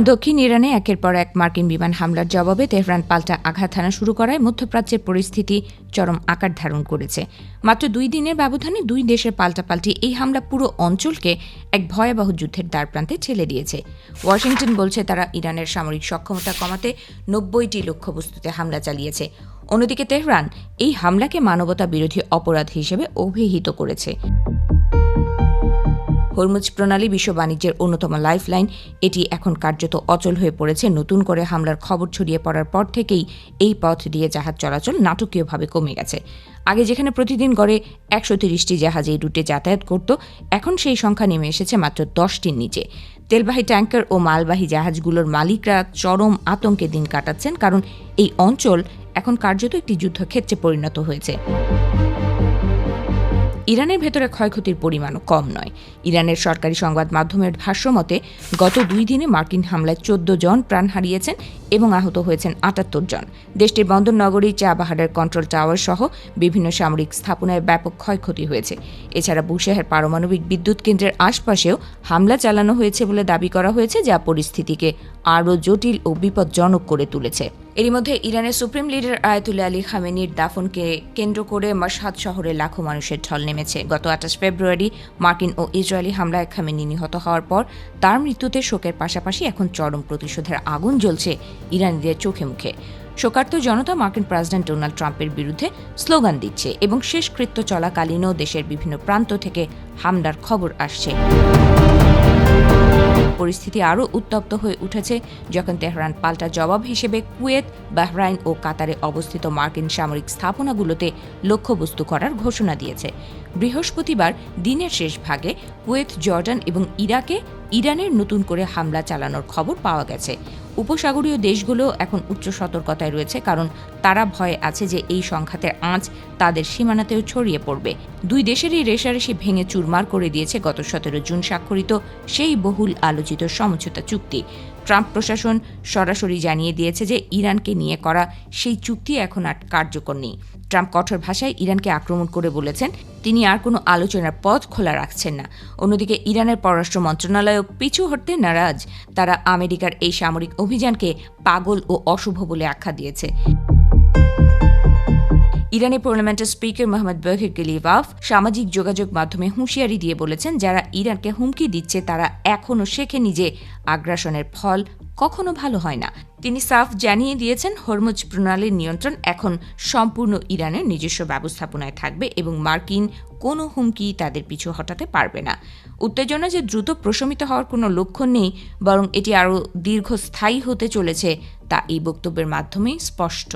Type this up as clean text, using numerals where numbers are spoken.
দক্ষিণ ইরানে একের পর এক মার্কিন বিমান হামলার জবাবে তেহরান পাল্টা আঘাত হানা শুরু করায় মধ্যপ্রাচ্যের পরিস্থিতি চরম আকার ধারণ করেছে। মাত্র 2 দিনের ব্যবধানে দুই দেশের পাল্টাপাল্টি এই হামলা পুরো অঞ্চলকে এক ভয়াবহ যুদ্ধের দ্বারপ্রান্তে ঠেলে দিয়েছে। ওয়াশিংটন বলছে তারা ইরানের সামরিক সক্ষমতা কমাতে 90টি লক্ষ্যবস্তুতে হামলা চালিয়েছে। অন্যদিকে তেহরান এই হামলাকে মানবতা বিরোধী অপরাধ হিসেবে অভিহিত করেছে। হরমুজ প্রণালী বিশ্ব বাণিজ্যের অন্যতম লাইফলাইন, এটি এখন কার্যত অচল হয়ে পড়েছে। নতুন করে হামলার খবর ছড়িয়ে পড়ার পর থেকেই এই পথ দিয়ে জাহাজ চলাচল নাটকীয়ভাবে কমে গেছে। আগে যেখানে প্রতিদিন গড়ে 130টি জাহাজ এই রুটে যাতায়াত করত, এখন সেই সংখ্যা নেমে এসেছে মাত্র 10টির নিচে। তেলবাহী ট্যাঙ্কার ও মালবাহী জাহাজগুলোর মালিকরা চরম আতঙ্কে দিন কাটাচ্ছেন, কারণ এই অঞ্চল এখন কার্যত একটি যুদ্ধক্ষেত্রে পরিণত হয়েছে। ইরানের ভেতরে ক্ষয়ক্ষতির পরিমাণও কম নয়। ইরানের সরকারি সংবাদ মাধ্যমের ভাষ্যমতে গত 2 দিনে মার্কিন হামলায় 14 জন প্রাণ হারিয়েছেন এবং আহত হয়েছেন 78 জন। দেশটির বন্দর নগরী চাবাহারের কন্ট্রোল টাওয়ার সহ বিভিন্ন সামরিক স্থাপনায় ব্যাপক ক্ষয়ক্ষতি হয়েছে। এছাড়া বুশেহের পারমাণবিক বিদ্যুৎ কেন্দ্রের আশপাশেও হামলা চালানো হয়েছে বলে দাবি করা হয়েছে, যা পরিস্থিতিকে আরও জটিল ও বিপজ্জনক করে তুলেছে। এরই মধ্যে ইরানের সুপ্রিম লিডার আয়াতুল্লাহ আলী খামেনির দাফনকে কেন্দ্র করে মাশহাদ শহরে লাখো মানুষের ঢল নেমেছে। গত 28 ফেব্রুয়ারি মার্কিন ও ইসরায়েলি হামলায় খামেনি নিহত হওয়ার পর তার মৃত্যুতে শোকের পাশাপাশি এখন চরম প্রতিশোধের আগুন জ্বলছে ইরানিদের চোখে মুখে। শোকার্ত জনতা মার্কিন প্রেসিডেন্ট ডোনাল্ড ট্রাম্পের বিরুদ্ধে স্লোগান দিচ্ছে এবং শেষকৃত্য চলাকালীনও দেশের বিভিন্ন প্রান্ত থেকে হামলার খবর আসছে। পরিস্থিতি আরও উত্তপ্ত হয়ে উঠেছে যখন তেহরান পাল্টা জবাব হিসেবে কুয়েত, বাহরাইন ও কাতারে অবস্থিত মার্কিন সামরিক স্থাপনাগুলোতে লক্ষ্যবস্তু করার ঘোষণা দিয়েছে। বৃহস্পতিবার দিনের শেষ ভাগে কুয়েত, জর্ডান এবং ইরাকে ইরানের নতুন করে হামলা চালানোর খবর পাওয়া গেছে। উপসাগরীয় দেশগুলো এখন উচ্চ সতর্কতায় রয়েছে, কারণ তারা ভয়ে আছে যে এই সংঘাতের আঁচ তাদের সীমানাতেও ছড়িয়ে পড়বে। দুই দেশেরই রেষারেষি ভেঙে চুরমার করে দিয়েছে গত 17 জুন স্বাক্ষরিত সেই বহুল আলোচিত সমঝোতা চুক্তি। ট্রাম্প প্রশাসন সরাসরি জানিয়ে দিয়েছে যে ইরানকে নিয়ে করা সেই চুক্তি এখন আর কার্যকর নেই। ট্রাম্প কঠোর ভাষায় ইরানকে আক্রমণ করে বলেছেন তিনি আর কোনো আলোচনার পথ খোলা রাখছেন না। অন্যদিকে ইরানের পররাষ্ট্র মন্ত্রণালয়ও পিছু হটতে নারাজ। তারা আমেরিকার এই সামরিক অভিযানকে পাগল ও অশুভ বলে আখ্যা দিয়েছে। ইরানি পার্লামেন্টের স্পিকার মোহাম্মদ বাঘির গলিবাফ সামাজিক যোগাযোগ মাধ্যমে হুঁশিয়ারি দিয়ে বলেছেন, যারা ইরানকে হুমকি দিচ্ছে তারা এখনও শেখেনি যে আগ্রাসনের ফল কখনো ভালো হয় না। তিনি সাফ জানিয়ে দিয়েছেন হরমুজ প্রণালীর নিয়ন্ত্রণ এখন সম্পূর্ণ ইরানের নিজস্ব ব্যবস্থাপনায় থাকবে এবং মার্কিন কোনো হুমকি তাদের পিছু হটাতে পারবে না। উত্তেজনা যে দ্রুত প্রশমিত হওয়ার কোনো লক্ষণ নেই, বরং এটি আরও দীর্ঘস্থায়ী হতে চলেছে, তা এই বক্তব্যের মাধ্যমেই স্পষ্ট।